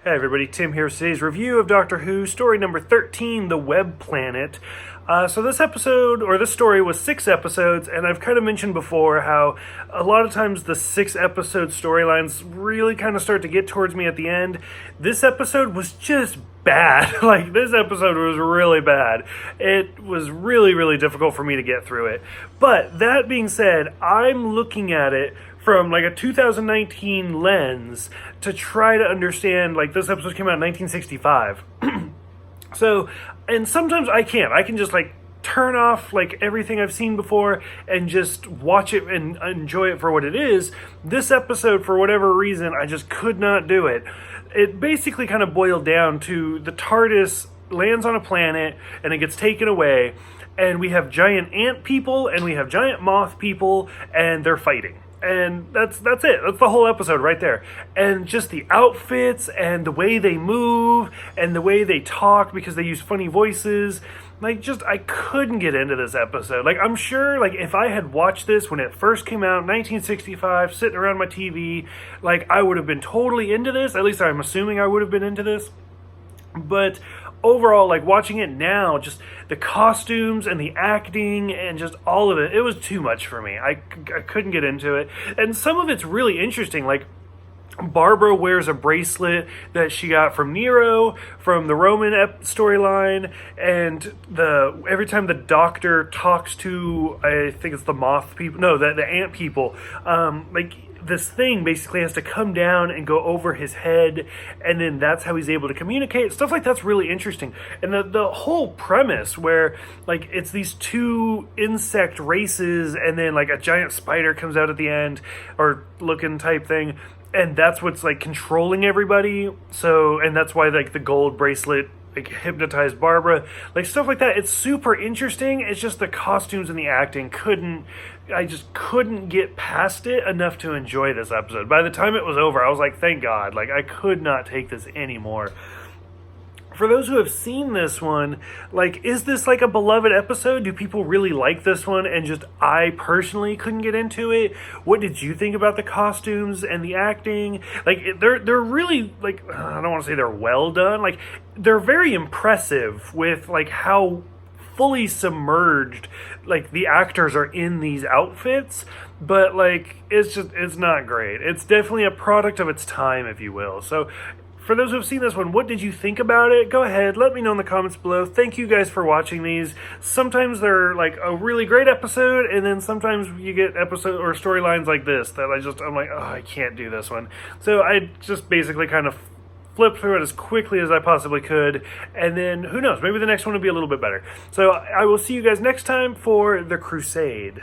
Hey everybody, Tim here with today's review of Doctor Who, story number 13, The Web Planet. So this episode, or this story, was 6 episodes, and I've kind of mentioned before how a lot of times the 6-episode storylines really kind of start to get towards me at the end. This episode was just bad. This episode was really bad. It was really, really difficult for me to get through it. But that being said, I'm looking at it from a 2019 lens to try to understand, this episode came out in 1965. So, and sometimes I can just turn off everything I've seen before and just watch it and enjoy it for what it is. This episode, for whatever reason, I just could not do it. It basically kind of boiled down to the TARDIS lands on a planet and it gets taken away, and we have giant ant people and we have giant moth people, and they're fighting. And that's it. That's the whole episode right there. And just the outfits and the way they move and the way they talk, because they use funny voices. I couldn't get into this episode. I'm sure, if I had watched this when it first came out, 1965, sitting around my TV, I would have been totally into this. At least I'm assuming I would have been into this. But overall, watching it now, just the costumes and the acting and just all of it, it was too much for me. I couldn't get into it. And some of it's really interesting. Barbara wears a bracelet that she got from Nero, from the Roman storyline, and every time the Doctor talks to, I think it's the moth people, no, the ant people, this thing basically has to come down and go over his head, and then that's how he's able to communicate. Stuff like that's really interesting. And the whole premise where, it's these two insect races, and then, a giant spider comes out at the end, or looking type thing, and that's what's, controlling everybody. So, and that's why, the gold bracelet hypnotized Barbara, stuff like that. It's super interesting. It's just the costumes and the acting I just couldn't get past it enough to enjoy this episode. By the time it was over, I was like, thank God. I could not take this anymore. For those who have seen this one, is this a beloved episode? Do people really like this one and just I personally couldn't get into it? What did you think about the costumes and the acting? They're really, I don't want to say they're well done. They're very impressive with, how fully submerged, the actors are in these outfits. But, it's not great. It's definitely a product of its time, if you will. So, for those who have seen this one, what did you think about it? Go ahead, let me know in the comments below. Thank you guys for watching these. Sometimes they're a really great episode, and then sometimes you get episode or storylines like this that I'm like, oh, I can't do this one. So I just basically kind of flipped through it as quickly as I possibly could, and then who knows, maybe the next one will be a little bit better. So I will see you guys next time for The Crusade.